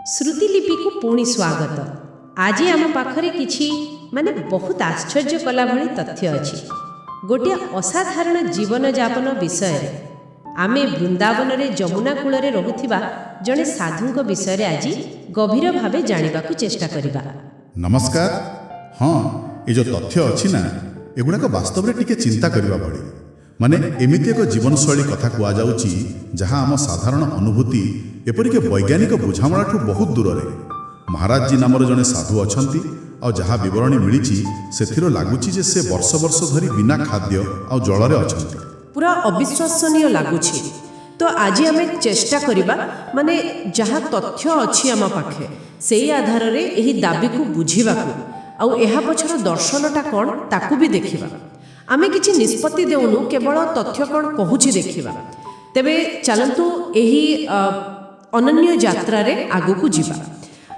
श्रुतिलिपि को पुणी स्वागत। आज आम पाखरे किछि माने बहुत आश्चर्य कला भली तथ्य अछि। गोटे असाधारण जीवन यापन विषय आमे वृंदावन रे जमुना कूल रे रहुथिबा जणे साधुंक विषय आज गभीर भावे जानिबाकू चेष्टा करिबा। नमस्कार। हाँ, ये जो तथ्य अच्छी ना एगुड़ाक वास्तव में टिके चिंता करबा भली माने एमिति एक जीवनशैली कथा कुआ जाउची जहाँ आम साधारण अनुभूति एपरिक वैज्ञानिक बुझामणाठू बहुत दूर रे। महाराज जी नामर जने साधु अछंती और जहाँ विवरणी मिली से लगुच से वर्ष वर्ष धरी बिना खाद्य और जल अछंती। पूरा अविश्वसनीय लगुछि। तो आज आम चेष्टा करिबा माने जहाँ तथ्य अछि आम पाखे सेई आधार रे एही दाबी को बुझिबाकू आउ एहा पछर दर्शनटा कोन ताकू भी देखिबा। आमे किछि निष्पत्ति देउनु केवल तथ्य कोन कहूछि देखिबा। तेबे चलंतु एही अनन्य यात्रा रे आगु को जिबा।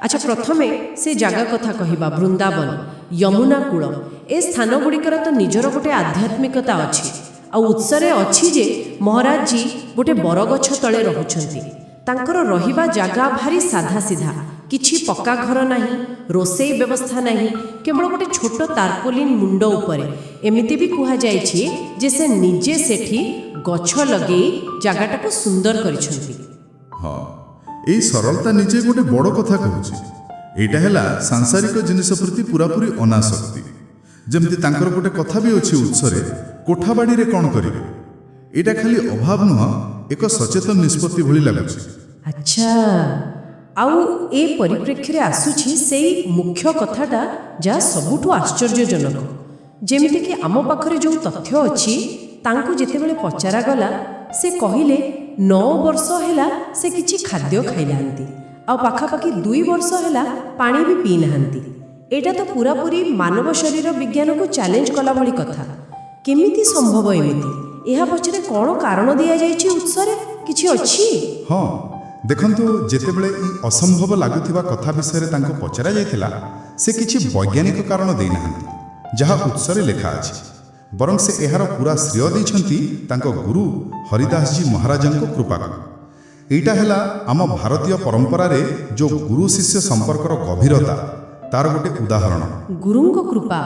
अच्छा, प्रथमे से जगह कथा कहिबा। वृंदावन यमुना कूल ए स्थान गुड़िकर तो निजर गोटे आध्यात्मिकता अछि आ उत्सरे अछि जे महाराज जी गोटे बरगछ तले रहुछंती। तांकर रहिबा जागा भारी साधा सीधा, किछि पक्का घर नाही, रोषेई व्यवस्था नाही, केवल गोटे छोट तारपोलिन मुंड उपरे। एमिति भी कुहा जायछि जे से निजे सेठी गछ लगेई जागाटाको सुंदर करिछंती। हाँ, यही सरलता निजे गोटे बड़ कथा कहूँ। एटा है सांसारिक जिनिस प्रति पूरापूरी अनासक्ति। जमती तांकर गोटे कथा भी अच्छी उत्सरे कोठाबाड़ी रे कौन करिवे, एटा खाली अभाव नुह एक सचेतन निष्पत्ति भली लगुଛି। अच्छा, आउ ए परिप्रेक्षी आसुछि सेई मुख्य कथाटा जा सबुठु आश्चर्यजनक। जेमिति कि आम पाखरे जो तथ्य अछि तांकु जेतेबेले पचारा गला से कहिले 9 वर्ष हैला से किछि खाद्य खाइलांती आ पाखापाखि 2 वर्ष हैला पानी भी पी नाहांती। एटा तो पूरापूरी मानव शरीर विज्ञान को चैलेंज कला भली कथा। केमिति संभव एमिति? एहा पछरे कोन कारण दिया जायछि उत्सरे किछि अछि? हाँ, देखंतु जेतेबेले ई असंभव लागुथिबा कथा विषय तांको पचरा जायथिला से किछि वैज्ञानिक कारण देई नाहांती जहा उत्सरे लेखा अछि, बरं से एहार पूरा श्रेय दैछंती तांको गुरु हरिदास जी महाराजंको कृपा को। एटा हैला आम भारतीय परंपरा रे जो गुरु शिष्य संपर्कर गभीरता तार गोटे उदाहरण। गुरुंको कृपा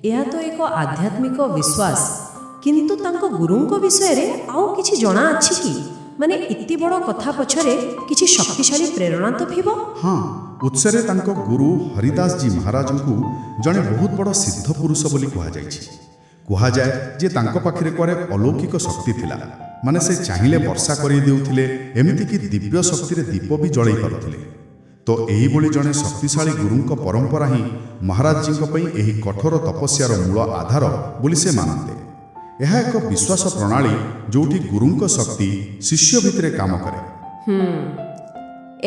यह तो एक आध्यात्मिक विश्वास, किंतु तांको गुरुंको विषय रे आउ किछि जणा अछि कि माने इति बड़ कथा पछरे किछि शक्तिशाली प्रेरणा तो थिबो। हाँ, उत्सरे तांको गुरु हरिदास जी महाराजंकु जणे बहुत बड़ सिद्ध पुरुष बोली कुहा जायछि। कुहा जाय जे तांको पाखरे कोरे अलौकिक शक्ति थिला, माने से चाहिले वर्षा करि देउथिले, एमिति कि दिव्य शक्ति रे दीप भी जळै पारुथिले। तो एही बोली जणे शक्तिशाली गुरुंको परंपरा ही महाराज जींको पई एही कठोर तपस्यार मूल आधार बोली से मानते। यह एक विश्वास प्रणाली जोठी गुरुंको शक्ति शिष्य भितरे काम करे।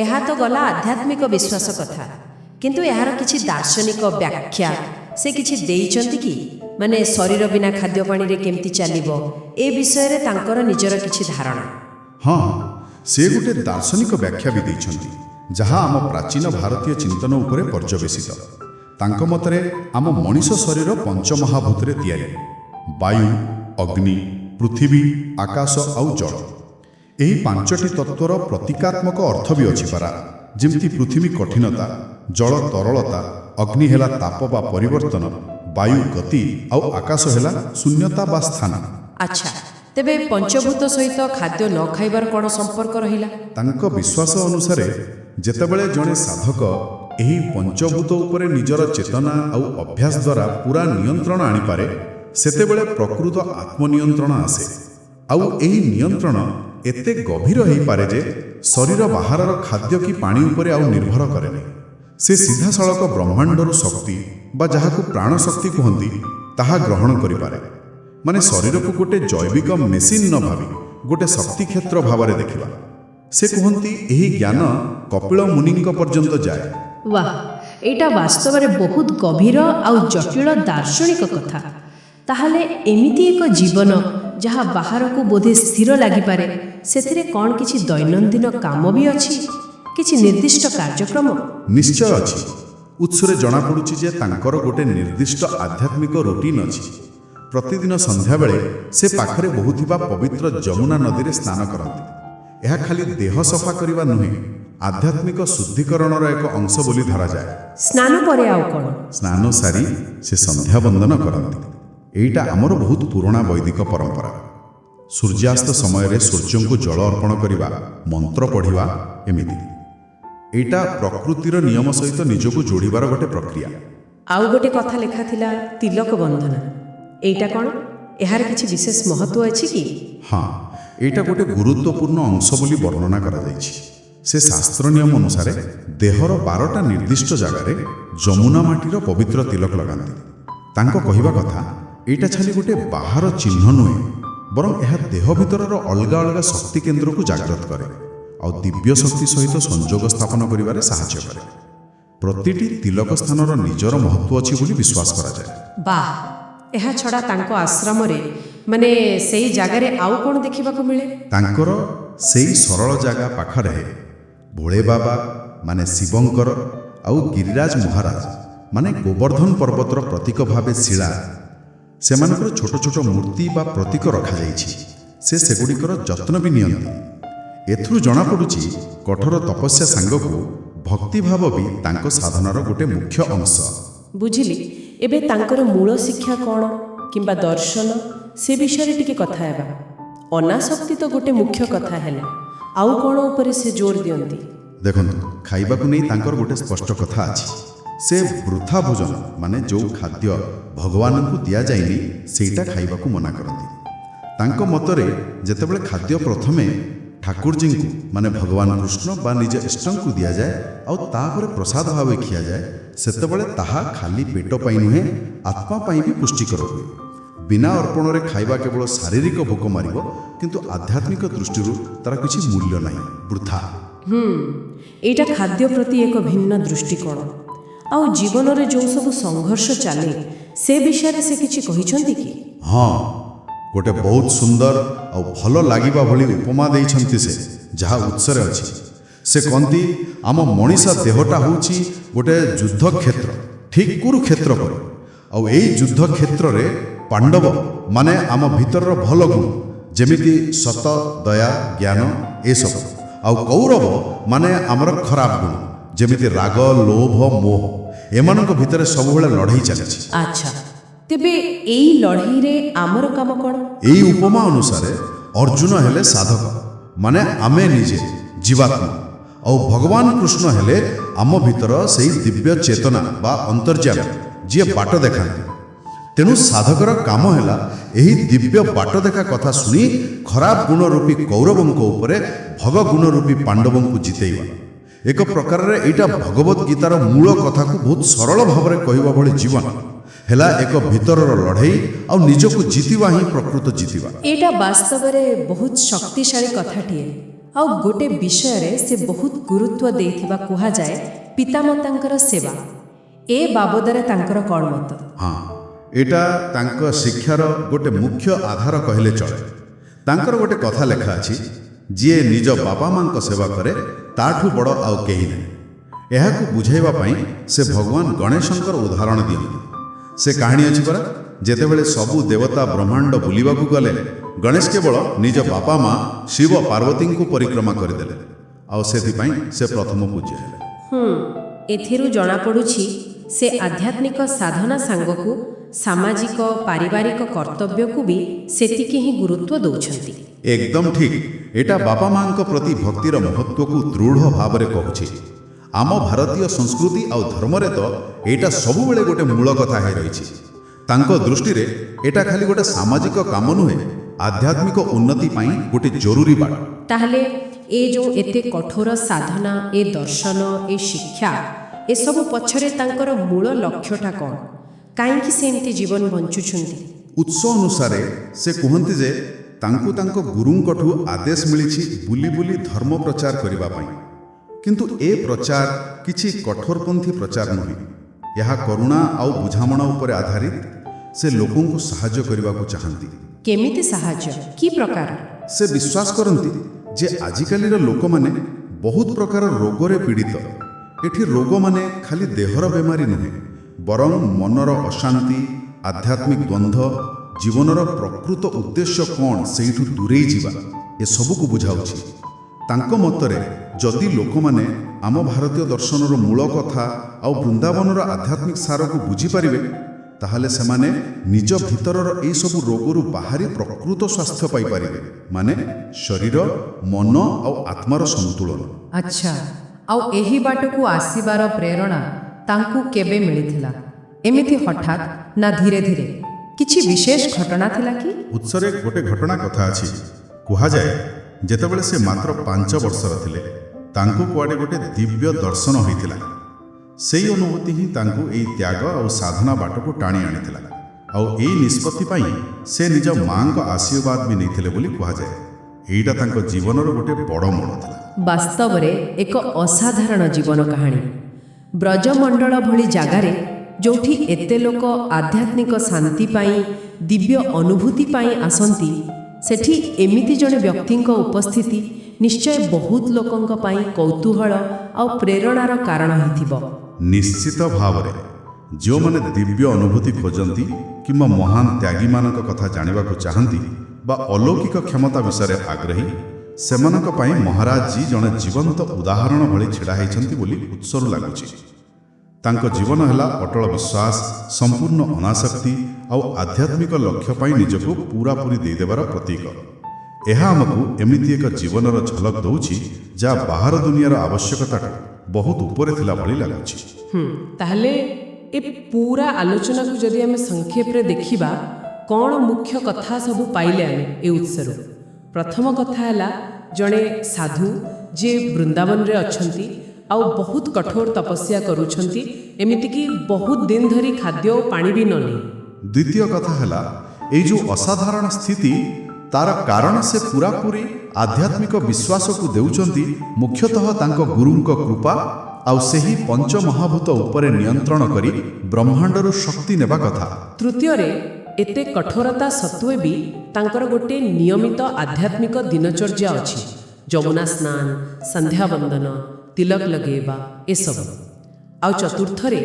यह तो गला आध्यात्मिक विश्वास कथा, किंतु यार किछि दार्शनिक व्याख्या से किछि देइचंती कि माने शरीर बिना खाद्य पानी रे केमती चलिबो ए विषय रे तांकर निजर किछि धारणा। हाँ, से गोटे दार्शनिक व्याख्या भी देइचंती जहाँ आम प्राचीन भारतीय चिंतन उपरे पर्यवेसित। तांको मतरे आम मनीष शरीर पंचमहाभूत रे तैयारी, वायु, अग्नि, पृथ्वी, आकाश आउ जल। एही पांचटी तत्वर प्रतीकात्मक अर्थ भी अछि पारा। जेमती पृथ्वी कठिनता, जल तरलता, अग्नि हेला ताप बा परिवर्तन, वायु गति आउ आकाश हेला शून्यता बा स्थान। अच्छा, तेबे पंचभूत सहित खाद्य न खाइबार कोन संपर्क रहिला? तांको विश्वास अनुसारे जेतेबेले जणे साधक एही पंचभूत उपरे निजर चेतना आउ अभ्यास द्वारा पूरा नियंत्रण आनी पारे, सेतेबेले प्रकृत आत्मनियंत्रण आसे। आउ एही नियंत्रण एते गभीर होई पारे जे शरीर बाहरर खाद्य की पानी उपरे आउ निर्भर करेनि। से सीधा सड़क ब्रह्मांडर शक्ति बा जहाकु प्राण शक्ति कहंती ताहा ग्रहण करि पारे। माने शरीर को गोटे जैविक मेसिन न भावी गोटे शक्ति क्षेत्र भावरे देखिबा। से कहंती एही ज्ञान कपिल मुनिंक पर्यंत जाए। वाह, एटा वास्तव रे बहुत गभीर आउ जटिल दार्शनिक कथा। ताहले एमिति एक जीवन जहाँ बाहर को बोधे स्थिर लागि पारे, सेथिरे कोन किछि दैनंदिन काम भी अछि, किछि निर्दिष्ट कार्यक्रम? निश्चय अछि। उत्सरे जणा पडुछि जे तांकर गोटे निर्दिष्ट आध्यात्मिक रूटीन अछि। प्रतिदिन संध्या बेले से पाखरे बहुथिबा पवित्र जमुना नदी रे स्नान करंती। यह खाली देह सफा करवा नुहे, ଆଧ୍ୟାତ୍ମିକ ଶୁଦ୍ଧିକରଣର ଏକ ଅଂଶ ବୋଲି ଧରାଯାଏ। ସ୍ନାନ ପରେ ଆଉ କ'ଣ? ସ୍ନାନ ସାରି ସେ ସନ୍ଧ୍ୟା ବନ୍ଦନ କରନ୍ତି। ଏଇଟା ଆମର ବହୁତ ପୁରୁଣା ବୈଦିକ ପରମ୍ପରା। ସୂର୍ଯ୍ୟାସ୍ତ ସମୟରେ ସୂର୍ଯ୍ୟଙ୍କୁ ଜଳ ଅର୍ପଣ କରିବା, ମନ୍ତ୍ର ପଢ଼ିବା, ଏମିତି ଏଇଟା ପ୍ରକୃତିର ନିୟମ ସହିତ ନିଜକୁ ଯୋଡ଼ିବାର ଗୋଟେ ପ୍ରକ୍ରିୟା। ଆଉ ଗୋଟେ କଥା ଲେଖା ଥିଲା, ତିଲକ ବନ୍ଧନ। ଏଇଟା କ'ଣ? ଏହାର କିଛି ବିଶେଷ ମହତ୍ଵ ଅଛି କି? ହଁ, ଏଇଟା ଗୋଟେ ଗୁରୁତ୍ୱପୂର୍ଣ୍ଣ ଅଂଶ ବୋଲି ବର୍ଣ୍ଣନା କରାଯାଇଛି। ସେ ଶାସ୍ତ୍ର ନିୟମ ଅନୁସାରେ ଦେହର 12ଟା ନିର୍ଦ୍ଦିଷ୍ଟ ଜାଗାରେ ଯମୁନା ମାଟିର ପବିତ୍ର ତିଲକ ଲଗାନ୍ତି। ତାଙ୍କ କହିବା କଥା, ଏଇଟା ଖାଲି ଗୋଟେ ବାହାର ଚିହ୍ନ ନୁହେଁ, ବରଂ ଏହା ଦେହ ଭିତରର ଅଲଗା ଅଲଗା ଶକ୍ତି କେନ୍ଦ୍ରକୁ ଜାଗ୍ରତ କରେ ଆଉ ଦିବ୍ୟ ଶକ୍ତି ସହିତ ସଂଯୋଗ ସ୍ଥାପନ କରିବାରେ ସାହାଯ୍ୟ କରେ। ପ୍ରତିଟି ତିଲକ ସ୍ଥାନର ନିଜର ମହତ୍ଵ ଅଛି ବୋଲି ବିଶ୍ୱାସ କରାଯାଏ। ବାଃ! ଏହା ଛଡ଼ା ତାଙ୍କ ଆଶ୍ରମରେ ମାନେ ସେଇ ଜାଗାରେ ଆଉ କ'ଣ ଦେଖିବାକୁ ମିଳେ? ତାଙ୍କର ସେଇ ସରଳ ଜାଗା ପାଖରେ ଭୋଳେ ବାବା ମାନେ ଶିବଙ୍କର ଆଉ ଗିରିରାଜ ମହାରାଜ ମାନେ ଗୋବର୍ଦ୍ଧନ ପର୍ବତର ପ୍ରତୀକ ଭାବେ ଶିଳା, ସେମାନଙ୍କର ଛୋଟ ଛୋଟ ମୂର୍ତ୍ତି ବା ପ୍ରତୀକ ରଖାଯାଇଛି। ସେ ସେଗୁଡ଼ିକର ଯତ୍ନ ବି ନିଅନ୍ତି। ଏଥିରୁ ଜଣାପଡ଼ୁଛି କଠୋର ତପସ୍ୟା ସାଙ୍ଗକୁ ଭକ୍ତିଭାବ ବି ତାଙ୍କ ସାଧନାର ଗୋଟେ ମୁଖ୍ୟ ଅଂଶ। ବୁଝିଲି। ଏବେ ତାଙ୍କର ମୂଳ ଶିକ୍ଷା କ'ଣ କିମ୍ବା ଦର୍ଶନ, ସେ ବିଷୟରେ ଟିକେ କଥା ହେବା। ଅନାସକ୍ତି ତ ଗୋଟେ ମୁଖ୍ୟ କଥା ହେଲା, ଆଉ କ'ଣ ଉପରେ ସେ ଜୋର ଦିଅନ୍ତି? ଦେଖନ୍ତୁ, ଖାଇବାକୁ ନେଇ ତାଙ୍କର ଗୋଟେ ସ୍ପଷ୍ଟ କଥା ଅଛି। ସେ ବୃଥା ଭୋଜନ ମାନେ ଯେଉଁ ଖାଦ୍ୟ ଭଗବାନଙ୍କୁ ଦିଆଯାଇନି ସେଇଟା ଖାଇବାକୁ ମନା କରନ୍ତି। ତାଙ୍କ ମତରେ ଯେତେବେଳେ ଖାଦ୍ୟ ପ୍ରଥମେ ଠାକୁରଜୀଙ୍କୁ ମାନେ ଭଗବାନ କୃଷ୍ଣ ବା ନିଜ ଇଷ୍ଟଙ୍କୁ ଦିଆଯାଏ ଆଉ ତାପରେ ପ୍ରସାଦ ଭାବେ ଖିଆଯାଏ, ସେତେବେଳେ ତାହା ଖାଲି ପେଟ ପାଇଁ ନୁହେଁ, ଆତ୍ମା ପାଇଁ ବି ପୁଷ୍ଟିକର ହୁଏ। ବିନା ଅର୍ପଣରେ ଖାଇବା କେବଳ ଶାରୀରିକ ଭୋକ ମାରିବ, କିନ୍ତୁ ଆଧ୍ୟାତ୍ମିକ ଦୃଷ୍ଟିରୁ ତାର କିଛି ମୂଲ୍ୟ ନାହିଁ, ବୃଥା। ଏଇଟା ଖାଦ୍ୟ ପ୍ରତି ଏକ ଭିନ୍ନ ଦୃଷ୍ଟିକୋଣ। ଆଉ ଜୀବନରେ ଯେଉଁ ସବୁ ସଂଘର୍ଷ ଚାଲେ ସେ ବିଷୟରେ ସେ କିଛି କହିଛନ୍ତି କି? ହଁ, ଗୋଟେ ବହୁତ ସୁନ୍ଦର ଆଉ ଭଲ ଲାଗିବା ଭଳି ଉପମା ଦେଇଛନ୍ତି ସେ, ଯାହା ଉତ୍ସରେ ଅଛି। ସେ କହନ୍ତି, ଆମ ମଣିଷ ଦେହଟା ହେଉଛି ଗୋଟେ ଯୁଦ୍ଧ କ୍ଷେତ୍ର, ଠିକ୍ କୁରୁକ୍ଷେତ୍ର ପରି। ଆଉ ଏଇ ଯୁଦ୍ଧ କ୍ଷେତ୍ରରେ ପାଣ୍ଡବ ମାନେ ଆମ ଭିତରର ଭଲ ଗୁଣ, ଯେମିତି ସତ, ଦୟା, ଜ୍ଞାନ ଏସବୁ, ଆଉ କୌରବ ମାନେ ଆମର ଖରାପ ଗୁଣ, ଯେମିତି ରାଗ, ଲୋଭ, ମୋହ। ଏମାନଙ୍କ ଭିତରେ ସବୁବେଳେ ଲଢ଼େଇ ଚାଲିଛି। ଆଚ୍ଛା, ତେବେ ଏଇ ଲଢ଼େଇରେ ଆମର କାମ କ'ଣ? ଏଇ ଉପମା ଅନୁସାରେ ଅର୍ଜୁନ ହେଲେ ସାଧକ, ମାନେ ଆମେ ନିଜେ ଜୀବାତ୍ମା, ଆଉ ଭଗବାନ କୃଷ୍ଣ ହେଲେ ଆମ ଭିତର ସେଇ ଦିବ୍ୟ ଚେତନା ବା ଅନ୍ତର୍ଯାମୀ, ଯିଏ ବାଟ ଦେଖାନ୍ତି। ତେଣୁ ସାଧକର କାମ ହେଲା ଏହି ଦିବ୍ୟ ବାଟ ଦେଖା କଥା ଶୁଣି ଖରାପ ଗୁଣ ରୂପୀ କୌରବଙ୍କ ଉପରେ ଭଗ ଗୁଣ ରୂପୀ ପାଣ୍ଡବଙ୍କୁ ଜିତେଇବା। ଏକ ପ୍ରକାରରେ ଏଇଟା ଭଗବତ ଗୀତାର ମୂଳ କଥାକୁ ବହୁତ ସରଳ ଭାବରେ କହିବା ଭଳି ଜୀବନ ହେଲା ଏକ ଭିତରର ଲଢ଼େଇ, ଆଉ ନିଜକୁ ଜିତିବା ହିଁ ପ୍ରକୃତ ଜିତିବା। ଏଇଟା ବାସ୍ତବରେ ବହୁତ ଶକ୍ତିଶାଳୀ କଥାଟିଏ। ଆଉ ଗୋଟେ ବିଷୟରେ ସେ ବହୁତ ଗୁରୁତ୍ୱ ଦେଇଥିବା କୁହାଯାଏ, ପିତାମାତାଙ୍କର ସେବା। ଏ ବାବଦରେ ତାଙ୍କର କ'ଣ ମତ? ହଁ, ଏଇଟା ତାଙ୍କ ଶିକ୍ଷାର ଗୋଟେ ମୁଖ୍ୟ ଆଧାର କହିଲେ ଚଳେ। ତାଙ୍କର ଗୋଟେ କଥା ଲେଖା ଅଛି, ଯିଏ ନିଜ ବାପା ମାଙ୍କ ସେବା କରେ ତାଠୁ ବଡ଼ ଆଉ କେହି ନାହିଁ। ଏହାକୁ ବୁଝାଇବା ପାଇଁ ସେ ଭଗବାନ ଗଣେଶଙ୍କର ଉଦାହରଣ ଦିଅନ୍ତି। ସେ କାହାଣୀ ଅଛି ପରା, ଯେତେବେଳେ ସବୁ ଦେବତା ବ୍ରହ୍ମାଣ୍ଡ ବୁଲିବାକୁ ଗଲେ, ଗଣେଶ କେବଳ ନିଜ ବାପା ମା ଶିବ ପାର୍ବତୀଙ୍କୁ ପରିକ୍ରମା କରିଦେଲେ, ଆଉ ସେଥିପାଇଁ ସେ ପ୍ରଥମ ପୂଜ୍ୟ ହେଲେ। ଏଥିରୁ ଜଣାପଡ଼ୁଛି ସେ ଆଧ୍ୟାତ୍ମିକ ସାଧନା ସାଙ୍ଗକୁ ସାମାଜିକ ପାରିବାରିକ କର୍ତ୍ତବ୍ୟକୁ ବି ସେତିକି ହିଁ ଗୁରୁତ୍ୱ ଦେଉଛନ୍ତି। ଏକଦମ ଠିକ୍। ଏଇଟା ବାପା ମାଙ୍କ ପ୍ରତି ଭକ୍ତିର ମହତ୍ୱକୁ ଦୃଢ଼ ଭାବରେ କହୁଛି। ଆମ ଭାରତୀୟ ସଂସ୍କୃତି ଆଉ ଧର୍ମରେ ତ ଏଇଟା ସବୁବେଳେ ଗୋଟେ ମୂଳ କଥା ହେଇ ରହିଛି। ତାଙ୍କ ଦୃଷ୍ଟିରେ ଏଇଟା ଖାଲି ଗୋଟେ ସାମାଜିକ କାମ ନୁହେଁ, ଆଧ୍ୟାତ୍ମିକ ଉନ୍ନତି ପାଇଁ ଗୋଟେ ଜରୁରୀ ବାଟ। ତାହେଲେ ଏ ଯେଉଁ ଏତେ କଠୋର ସାଧନା, ଏ ଦର୍ଶନ, ଏ ଶିକ୍ଷା, ଏସବୁ ପଛରେ ତାଙ୍କର ମୂଳ ଲକ୍ଷ୍ୟଟା କ'ଣ? କାହିଁକି ସେ ଏମିତି ଜୀବନ ବଞ୍ଚୁଛନ୍ତି? ଉତ୍ସ ଅନୁସାରେ ସେ କୁହନ୍ତି ଯେ ତାଙ୍କୁ ତାଙ୍କ ଗୁରୁଙ୍କଠୁ ଆଦେଶ ମିଳିଛି ବୁଲି ବୁଲି ଧର୍ମ ପ୍ରଚାର କରିବା ପାଇଁ। କିନ୍ତୁ ଏ ପ୍ରଚାର କିଛି କଠୋରପନ୍ଥୀ ପ୍ରଚାର ନୁହେଁ। ଏହା କରୁଣା ଆଉ ବୁଝାମଣା ଉପରେ ଆଧାରିତ। ସେ ଲୋକଙ୍କୁ ସାହାଯ୍ୟ କରିବାକୁ ଚାହାନ୍ତି। କେମିତି ସାହାଯ୍ୟ? କି ପ୍ରକାର? ସେ ବିଶ୍ୱାସ କରନ୍ତି ଯେ ଆଜିକାଲିର ଲୋକମାନେ ବହୁତ ପ୍ରକାର ରୋଗରେ ପୀଡ଼ିତ। ଏଠି ରୋଗ ମାନେ ଖାଲି ଦେହର ବେମାରୀ ନୁହେଁ, ବରଂ ମନର ଅଶାନ୍ତି, ଆଧ୍ୟାତ୍ମିକ ଦ୍ୱନ୍ଦ୍ୱ, ଜୀବନର ପ୍ରକୃତ ଉଦ୍ଦେଶ୍ୟ କ'ଣ ସେଇଠୁ ଦୂରେଇ ଯିବା, ଏସବୁକୁ ବୁଝାଉଛି। ତାଙ୍କ ମତରେ ଯଦି ଲୋକମାନେ ଆମ ଭାରତୀୟ ଦର୍ଶନର ମୂଳ କଥା ଆଉ ବୃନ୍ଦାବନର ଆଧ୍ୟାତ୍ମିକ ସାରକୁ ବୁଝିପାରିବେ ତାହେଲେ ସେମାନେ ନିଜ ଭିତରର ଏହିସବୁ ରୋଗରୁ ବାହାରି ପ୍ରକୃତ ସ୍ୱାସ୍ଥ୍ୟ ପାଇପାରିବେ, ମାନେ ଶରୀର, ମନ ଆଉ ଆତ୍ମାର ସନ୍ତୁଳନ। ଆଚ୍ଛା, ଆଉ ଏହି ବାଟକୁ ଆସିବାର ପ୍ରେରଣା ତାଙ୍କୁ କେବେ ମିଳିଥିଲା? ଏମିତି ହଠାତ୍ ନା ଧୀରେ ଧୀରେ? କିଛି ବିଶେଷ ଘଟଣା ଥିଲା କି? ଉତ୍ସରେ ଗୋଟେ ଘଟଣା କଥା ଅଛି। କୁହାଯାଏ ଯେତେବେଳେ ସେ ମାତ୍ର 5 ବର୍ଷର ଥିଲେ ତାଙ୍କୁ କୁଆଡ଼େ ଗୋଟେ ଦିବ୍ୟ ଦର୍ଶନ ହୋଇଥିଲା। ସେଇ ଅନୁଭୂତି ହିଁ ତାଙ୍କୁ ଏହି ତ୍ୟାଗ ଆଉ ସାଧନା ବାଟକୁ ଟାଣି ଆଣିଥିଲା। ଆଉ ଏଇ ନିଷ୍ପତ୍ତି ପାଇଁ ସେ ନିଜ ମାଙ୍କ ଆଶୀର୍ବାଦ ବି ନେଇଥିଲେ ବୋଲି କୁହାଯାଏ। ଏଇଟା ତାଙ୍କ ଜୀବନର ଗୋଟେ ବଡ଼ ମୋଡ଼ ଥିଲା। ବାସ୍ତବରେ ଏକ ଅସାଧାରଣ ଜୀବନ କାହାଣୀ। ବ୍ରଜମଣ୍ଡଳ ଭଳି ଜାଗାରେ ଯେଉଁଠି ଏତେ ଲୋକ ଆଧ୍ୟାତ୍ମିକ ଶାନ୍ତି ପାଇଁ, ଦିବ୍ୟ ଅନୁଭୂତି ପାଇଁ ଆସନ୍ତି, ସେଠି ଏମିତି ଜଣେ ବ୍ୟକ୍ତିଙ୍କ ଉପସ୍ଥିତି ନିଶ୍ଚୟ ବହୁତ ଲୋକଙ୍କ ପାଇଁ କୌତୂହଳ ଆଉ ପ୍ରେରଣାର କାରଣ ହୋଇଥିବ। ନିଶ୍ଚିତ ଭାବରେ ଯେଉଁମାନେ ଦିବ୍ୟ ଅନୁଭୂତି ଖୋଜନ୍ତି କିମ୍ବା ମହାନ ତ୍ୟାଗୀମାନଙ୍କ କଥା ଜାଣିବାକୁ ଚାହାନ୍ତି ବା ଅଲୌକିକ କ୍ଷମତା ବିଷୟରେ ଆଗ୍ରହୀ, ସେମାନଙ୍କ ପାଇଁ ମହାରାଜ ଜୀ ଜଣେ ଜୀବନ୍ତ ଉଦାହରଣ ଭଳି ଛିଡ଼ା ହୋଇଛନ୍ତି ବୋଲି ଉତ୍ସରୁ ଲାଗୁଛି। ତାଙ୍କ ଜୀବନ ହେଲା ଅଟଳ ବିଶ୍ୱାସ, ସମ୍ପୂର୍ଣ୍ଣ ଅନାସକ୍ତି ଆଉ ଆଧ୍ୟାତ୍ମିକ ଲକ୍ଷ୍ୟ ପାଇଁ ନିଜକୁ ପୂରାପୂରି ଦେଇଦେବାର ପ୍ରତୀକ। ଏହା ଆମକୁ ଏମିତି ଏକ ଜୀବନର ଝଲକ ଦେଉଛି ଯାହା ବାହାର ଦୁନିଆର ଆବଶ୍ୟକତାଠୁ ବହୁତ ଉପରେ ଥିଲା ଭଳି ଲାଗୁଛି। ତାହେଲେ ଏ ପୁରା ଆଲୋଚନାକୁ ଯଦି ଆମେ ସଂକ୍ଷେପରେ ଦେଖିବା, କ'ଣ ମୁଖ୍ୟ କଥା ସବୁ ପାଇଲେ ଆମେ ଏ ଉତ୍ସରୁ? ପ୍ରଥମ କଥା ହେଲା ଜଣେ ସାଧୁ ଯିଏ ବୃନ୍ଦାବନରେ ଅଛନ୍ତି ଆଉ ବହୁତ କଠୋର ତପସ୍ୟା କରୁଛନ୍ତି, ଏମିତିକି ବହୁତ ଦିନ ଧରି ଖାଦ୍ୟ ଓ ପାଣି ବି ନ ନେଇ। ଦ୍ୱିତୀୟ କଥା ହେଲା ଏଇ ଯେଉଁ ଅସାଧାରଣ ସ୍ଥିତି, ତାର କାରଣ ସେ ପୂରାପୂରି ଆଧ୍ୟାତ୍ମିକ ବିଶ୍ୱାସକୁ ଦେଉଛନ୍ତି, ମୁଖ୍ୟତଃ ତାଙ୍କ ଗୁରୁଙ୍କ କୃପା ଆଉ ସେହି ପଞ୍ଚମହାଭୂତ ଉପରେ ନିୟନ୍ତ୍ରଣ କରି ବ୍ରହ୍ମାଣ୍ଡରୁ ଶକ୍ତି ନେବା କଥା। ତୃତୀୟରେ, ଏତେ କଠୋରତା ସତ୍ତ୍ୱେ ବି ତାଙ୍କର ଗୋଟେ ନିୟମିତ ଆଧ୍ୟାତ୍ମିକ ଦିନଚର୍ଯ୍ୟା ଅଛି। ଯମୁନା ସ୍ନାନ, ସନ୍ଧ୍ୟା ବନ୍ଦନ, ତିଲକ ଲଗେଇବା, ଏସବୁ। ଆଉ ଚତୁର୍ଥରେ,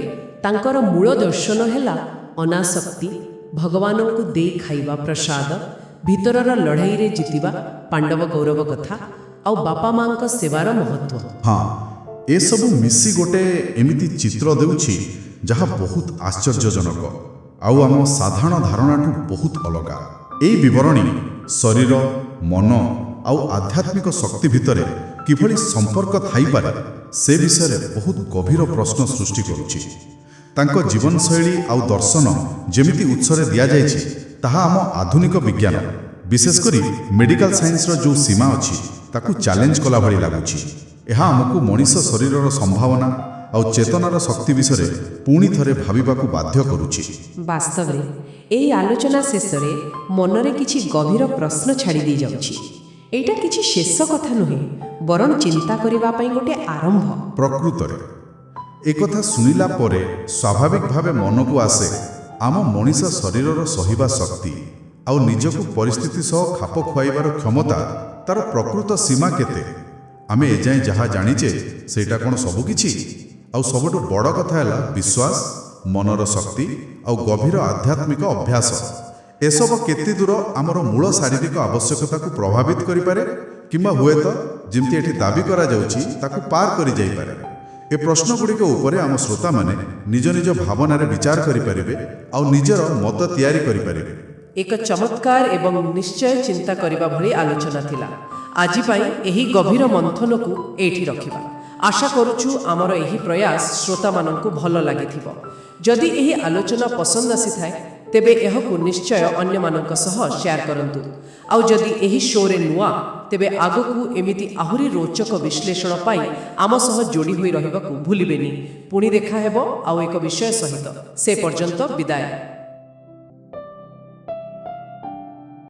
ତାଙ୍କର ମୂଳ ଦର୍ଶନ ହେଲା ଅନାସକ୍ତି, ଭଗବାନଙ୍କୁ ଦେଇ ଖାଇବା ପ୍ରସାଦ, ଭିତରର ଲଢ଼େଇରେ ଜିତିବା, ପାଣ୍ଡବ କୌରବ କଥା, ଆଉ ବାପା ମାଙ୍କ ସେବାର ମହତ୍ଵ। ହଁ, ଏସବୁ ମିଶି ଗୋଟେ ଏମିତି ଚିତ୍ର ଦେଉଛି ଯାହା ବହୁତ ଆଶ୍ଚର୍ଯ୍ୟଜନକ ଆଉ ଆମ ସାଧାରଣ ଧାରଣାଠୁ ବହୁତ ଅଲଗା। ଏହି ବିବରଣୀ ଶରୀର, ମନ ଆଉ ଆଧ୍ୟାତ୍ମିକ ଶକ୍ତି ଭିତରେ କିଭଳି ସମ୍ପର୍କ ଥାଇପାରେ ସେ ବିଷୟରେ ବହୁତ ଗଭୀର ପ୍ରଶ୍ନ ସୃଷ୍ଟି କରୁଛି। ତାଙ୍କ ଜୀବନଶୈଳୀ ଆଉ ଦର୍ଶନ ଯେମିତି ଉତ୍ସରେ ଦିଆଯାଇଛି, ତାହା ଆମ ଆଧୁନିକ ବିଜ୍ଞାନ, ବିଶେଷ କରି ମେଡିକାଲ ସାଇନ୍ସର ଯେଉଁ ସୀମା ଅଛି ତାକୁ ଚ୍ୟାଲେଞ୍ଜ କଲା ଭଳି ଲାଗୁଛି। ଏହା ଆମକୁ ମଣିଷ ଶରୀରର ସମ୍ଭାବନା ଆଉ ଚେତନାର ଶକ୍ତି ବିଷୟରେ ପୁଣି ଥରେ ଭାବିବାକୁ ବାଧ୍ୟ କରୁଛି। ବାସ୍ତବରେ ଏହି ଆଲୋଚନା ଶେଷରେ ମନରେ କିଛି ଗଭୀର ପ୍ରଶ୍ନ ଛାଡ଼ି ଦେଇଯାଉଛି। ଏଇଟା କିଛି ଶେଷ କଥା ନୁହେଁ, ବରଂ ଚିନ୍ତା କରିବା ପାଇଁ ଗୋଟେ ଆରମ୍ଭ। ପ୍ରକୃତରେ ଏକଥା ଶୁଣିଲା ପରେ ସ୍ୱାଭାବିକ ଭାବେ ମନକୁ ଆସେ ଆମ ମଣିଷ ଶରୀରର ସହିବା ଶକ୍ତି ଆଉ ନିଜକୁ ପରିସ୍ଥିତି ସହ ଖାପ ଖୁଆଇବାର କ୍ଷମତା, ତାର ପ୍ରକୃତ ସୀମା କେତେ। ଆମେ ଏଯାଏଁ ଯାହା ଜାଣିଛେ ସେଇଟା କ'ଣ ସବୁକିଛି? ଆଉ ସବୁଠୁ ବଡ଼ କଥା ହେଲା ବିଶ୍ୱାସ, ମନର ଶକ୍ତି ଆଉ ଗଭୀର ଆଧ୍ୟାତ୍ମିକ ଅଭ୍ୟାସ। ଏସବୁ କେତେ ଦୂର ଆମର ମୂଳ ଶାରୀରିକ ଆବଶ୍ୟକତାକୁ ପ୍ରଭାବିତ କରିପାରେ କିମ୍ବା ହୁଏତ ଯେମିତି ଏଠି ଦାବି କରାଯାଉଛି ତାକୁ ପାର କରିଯାଇପାରେ। ଏ ପ୍ରଶ୍ନଗୁଡ଼ିକ ଉପରେ ଆମ ଶ୍ରୋତାମାନେ ନିଜ ନିଜ ଭାବନାରେ ବିଚାର କରିପାରିବେ ଆଉ ନିଜର ମତ ତିଆରି କରିପାରିବେ। ଏକ ଚମତ୍କାର ଏବଂ ନିଶ୍ଚୟ ଚିନ୍ତା କରିବା ଭଳି ଆଲୋଚନା ଥିଲା। ଆଜି ପାଇଁ ଏହି ଗଭୀର ମନ୍ଥନକୁ ଏଇଠି ରଖିବା। ଆଶା କରୁଛୁ ଆମର ଏହି ପ୍ରୟାସ ଶ୍ରୋତାମାନଙ୍କୁ ଭଲ ଲାଗିଥିବ। ଯଦି ଏହି ଆଲୋଚନା ପସନ୍ଦ ଆସିଥାଏ ତେବେ ଏହାକୁ ନିଶ୍ଚୟ ଅନ୍ୟମାନଙ୍କ ସହ ସେୟାର କରନ୍ତୁ। ଆଉ ଯଦି ଏହି ଶୋରେ ନୂଆ, ତେବେ ଆଗକୁ ଏମିତି ଆହୁରି ରୋଚକ ବିଶ୍ଳେଷଣ ପାଇଁ ଆମ ସହ ଯୋଡ଼ି ହୋଇ ରହିବାକୁ ଭୁଲିବେନି। ପୁଣି ଦେଖା ହେବ ଆଉ ଏକ ବିଷୟ ସହିତ। ସେ ପର୍ଯ୍ୟନ୍ତ ବିଦାୟ।